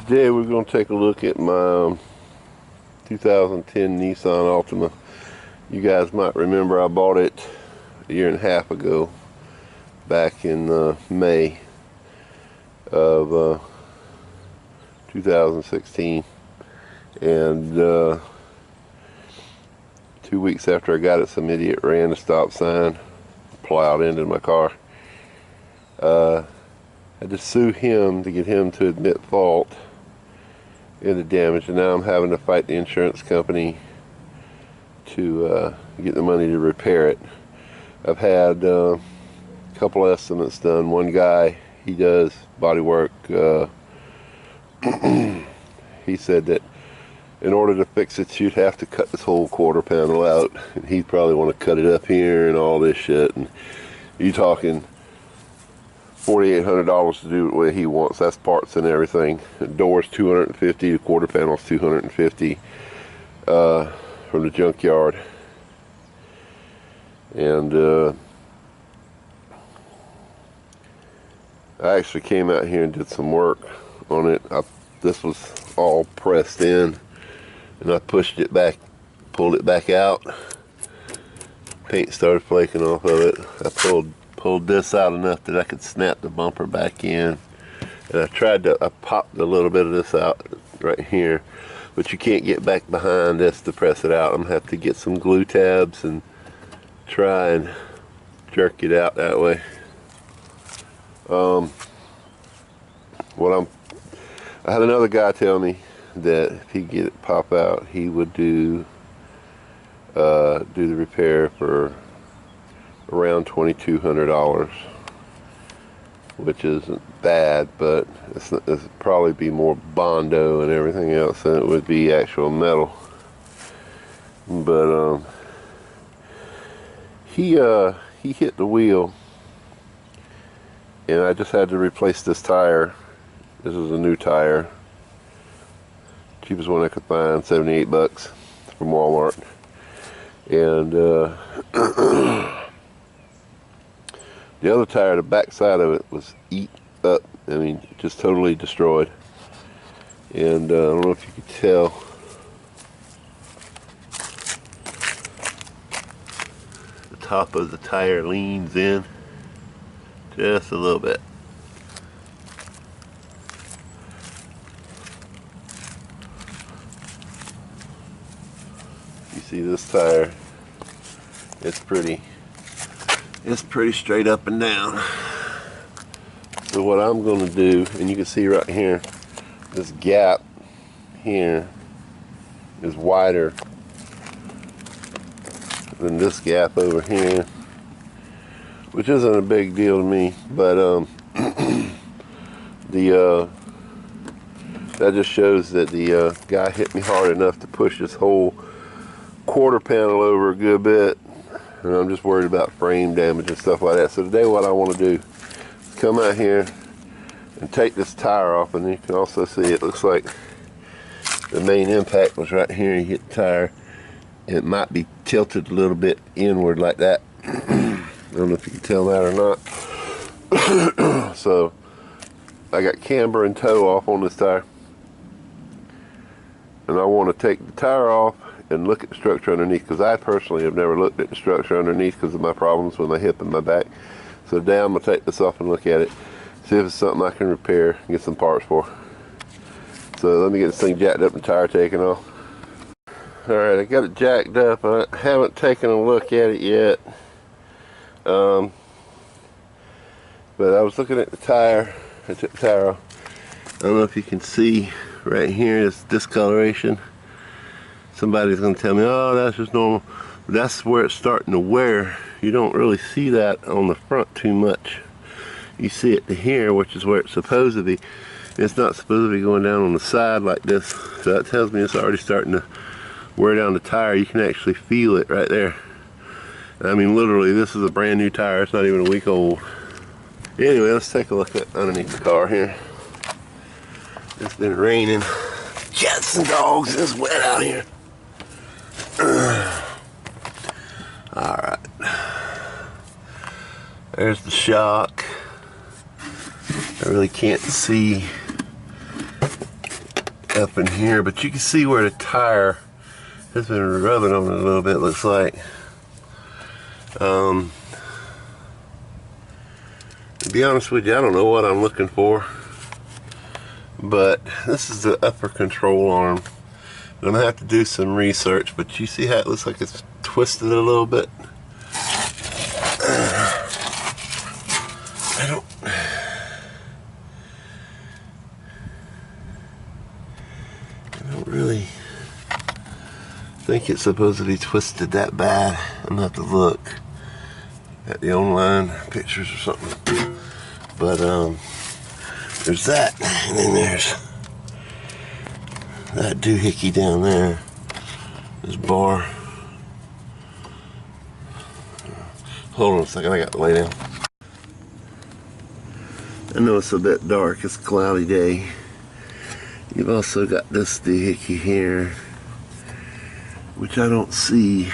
Today we're going to take a look at my 2010 Nissan Altima. You guys might remember I bought it a year and a half ago, back in May of 2016, and 2 weeks after I got it, some idiot ran a stop sign, plowed into my car. I had to sue him to get him to admit fault in the damage, and now I'm having to fight the insurance company to get the money to repair it. I've had a couple estimates done. One guy, he does body work. He said that in order to fix it, you'd have to cut this whole quarter panel out, and he'd probably want to cut it up here and all this shit, and you talking $4,800 to do it the way he wants. That's parts and everything. The door's $250, the quarter panel's $250 from the junkyard. And I actually came out here and did some work on it. This was all pressed in, and I pushed it back, pulled it back out. Paint started flaking off of it. I pulled this out enough that I could snap the bumper back in, and I popped a little bit of this out right here, but you can't get back behind this to press it out. I'm gonna have to get some glue tabs and try and jerk it out that way. I had another guy tell me that if he could get it pop out, he would do the repair for around $2,200, which isn't bad, but it's probably be more Bondo and everything else than it would be actual metal. But he hit the wheel, and I just had to replace this tire. This is a new tire, cheapest one I could find, 78 bucks from Walmart. And the other tire, the back side of it was eat up. I mean, just totally destroyed. And I don't know if you could tell, the top of the tire leans in just a little bit. You see this tire, it's pretty straight up and down. So what I'm going to do, and you can see right here, this gap here is wider than this gap over here, which isn't a big deal to me, but that just shows that the guy hit me hard enough to push this whole quarter panel over a good bit, and I'm just worried about frame damage and stuff like that. So today what I want to do is come out here and take this tire off, and you can also see it looks like the main impact was right here. You hit the tire, it might be tilted a little bit inward like that. I don't know if you can tell that or not. So I got camber and toe off on this tire, and I want to take the tire off and look at the structure underneath, because I personally have never looked at the structure underneath because of my problems with my hip and my back. So today I'm going to take this off and look at it, see if it's something I can repair and get some parts for. So let me get this thing jacked up and tire taken off. Alright, I got it jacked up. I haven't taken a look at it yet. But I was looking at the tire. I took the tire off. I don't know if you can see right here, this discoloration. Somebody's going to tell me, oh, that's just normal. But that's where it's starting to wear. You don't really see that on the front too much. You see it to here, which is where it's supposed to be. It's not supposed to be going down on the side like this. So that tells me it's already starting to wear down the tire. You can actually feel it right there. I mean, literally, this is a brand new tire. It's not even a week old. Anyway, let's take a look at underneath the car here. It's been raining. Cats and dogs, it's wet out here. Alright. There's the shock. I really can't see up in here, but you can see where the tire has been rubbing on it a little bit, looks like. To be honest with you, I don't know what I'm looking for, but this is the upper control arm. I'm gonna have to do some research, but you see how it looks like it's twisted a little bit? I don't really think it's supposed to be twisted that bad. I'm gonna have to look at the online pictures or something. But there's that, and then there's that doohickey down there. This bar. Hold on a second, I got to lay down. I know it's a bit dark, it's a cloudy day. You've also got this doohickey here, which I don't see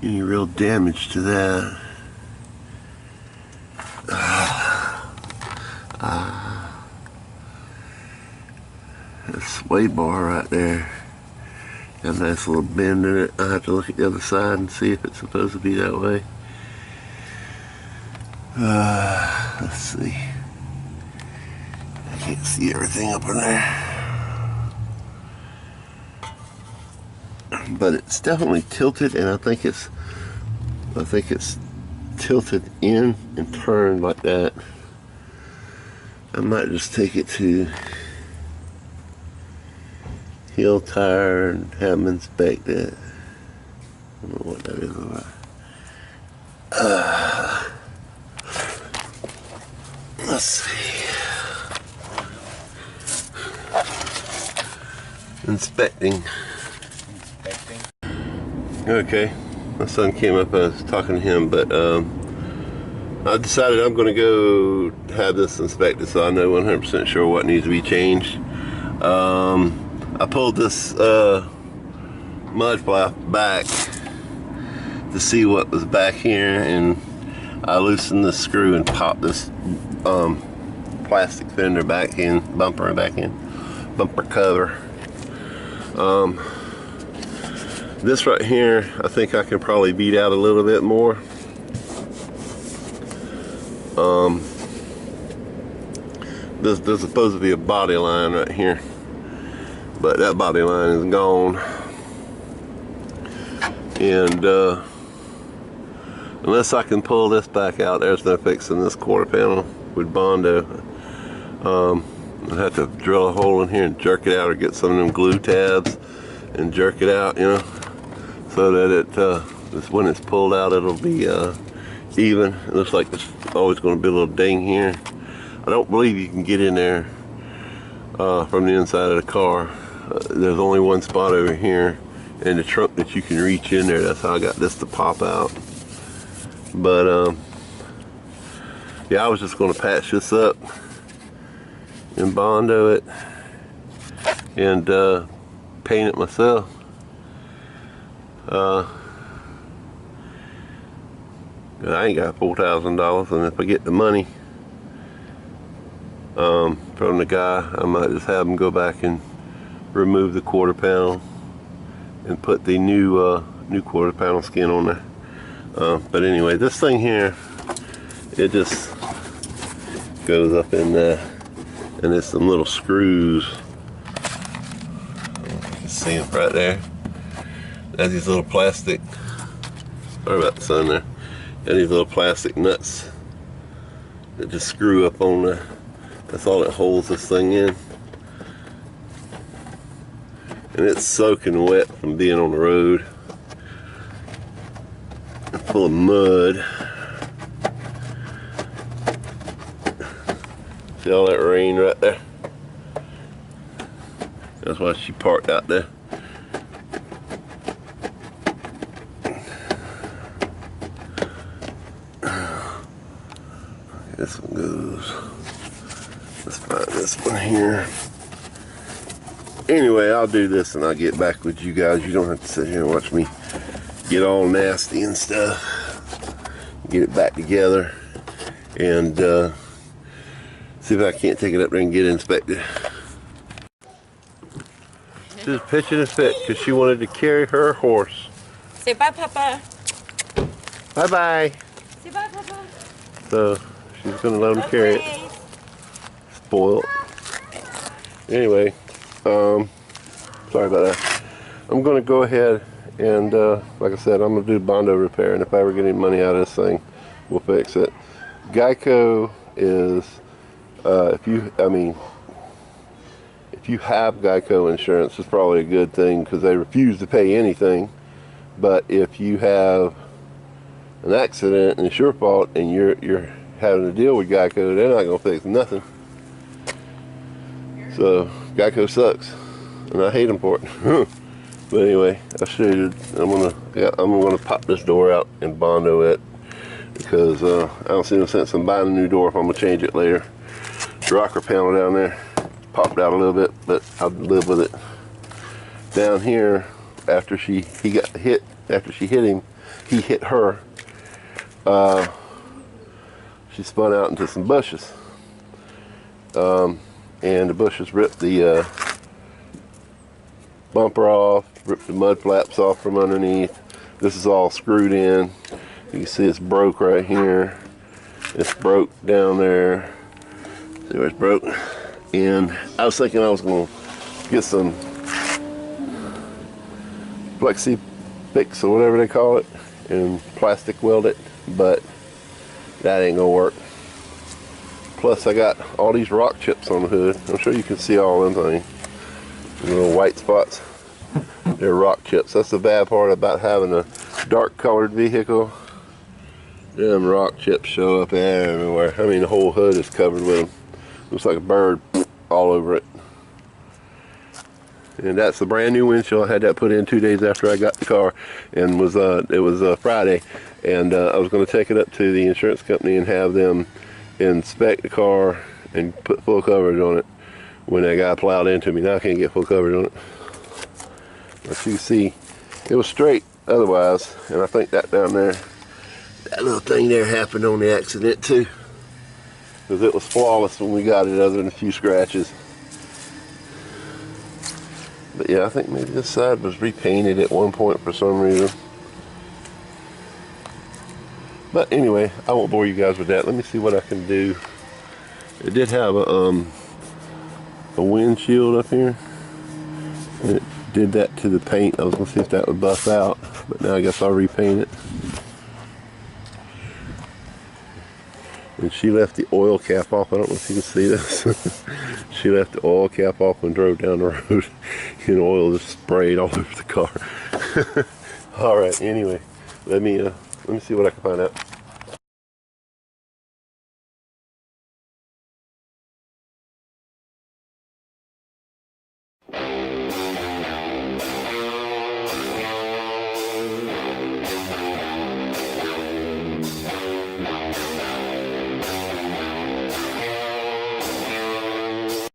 any real damage to that. That sway bar right there. Got a nice little bend in it. I'll have to look at the other side and see if it's supposed to be that way. Let's see. I can't see everything up in there. But it's definitely tilted, and I think it's tilted in and turned like that. I might just take it to Hill Tire and have them inspect it. I don't know what that is about. Let's see. Inspecting. Okay, my son came up. I was talking to him, but I decided I'm going to go have this inspected so I know 100% sure what needs to be changed. I pulled this mud flap back to see what was back here, and I loosened the screw and popped this plastic fender back in, bumper cover. This right here, I think I can probably beat out a little bit more. There's supposed to be a body line right here, but that body line is gone. And unless I can pull this back out, there's no fixing this quarter panel with Bondo. I'd have to drill a hole in here and jerk it out, or get some of them glue tabs and jerk it out, you know, so that when it's pulled out, it'll be even. It looks like there's always going to be a little ding here. I don't believe you can get in there from the inside of the car. There's only one spot over here in the trunk that you can reach in there. That's how I got this to pop out. But yeah, I was just going to patch this up and Bondo it and paint it myself. I ain't got $4,000, and if I get the money from the guy, I might just have him go back and remove the quarter panel and put the new quarter panel skin on there. But anyway, this thing here, it just goes up in there, and there's some little screws. You can see them right there. There's these little plastic, sorry about the sun there. Got these little plastic nuts that just screw up on the, that's all that holds this thing in. And it's soaking wet from being on the road. It's full of mud. See all that rain right there? That's why she parked out there. This one goes. Let's find this one here. Anyway, I'll do this and I'll get back with you guys. You don't have to sit here and watch me get all nasty and stuff. Get it back together and see if I can't take it up there and get it inspected. She's pitching a fit because she wanted to carry her horse. Say bye, Papa. Bye-bye. Say bye, Papa. So she's going to let him carry it. Spoiled. Anyway, sorry about that. I'm going to go ahead and, like I said, I'm going to do Bondo repair, and if I ever get any money out of this thing, we'll fix it. Geico is, if you have Geico insurance, it's probably a good thing because they refuse to pay anything. But if you have an accident and it's your fault and you're having to deal with Geico, they're not going to fix nothing. So Geico sucks, and I hate them for it. But anyway, I'll show you. I'm gonna pop this door out and Bondo it because I don't see no sense in buying a new door if I'm gonna change it later. The rocker panel down there popped out a little bit, but I'll live with it. Down here, after he got hit, after she hit him, he hit her. She spun out into some bushes, and the bushes ripped the bumper off, ripped the mud flaps off from underneath. This is all screwed in. You can see it's broke right here. It's broke down there. See where it's broke? And I was thinking I was going to get some Plexi Fix or whatever they call it and plastic weld it, but that ain't gonna work. Plus I got all these rock chips on the hood. I'm sure you can see all them things. Little white spots. They're rock chips. That's the bad part about having a dark colored vehicle. Them rock chips show up everywhere. I mean, the whole hood is covered with them. Looks like a bird all over it. And that's the brand new windshield. I had that put in 2 days after I got the car, and it was Friday, and I was going to take it up to the insurance company and have them inspect the car and put full coverage on it when that guy plowed into me. Now I can't get full coverage on it. But you see, it was straight otherwise, and I think that down there, that little thing there happened on the accident too, because it was flawless when we got it other than a few scratches. But yeah, I think maybe this side was repainted at one point for some reason. But anyway, I won't bore you guys with that. Let me see what I can do. It did have a windshield up here. And it did that to the paint. I was going to see if that would buff out, but now I guess I'll repaint it. And she left the oil cap off. I don't know if you can see this. She left the oil cap off and drove down the road. And oil just sprayed all over the car. All right. Anyway, let me see what I can find out.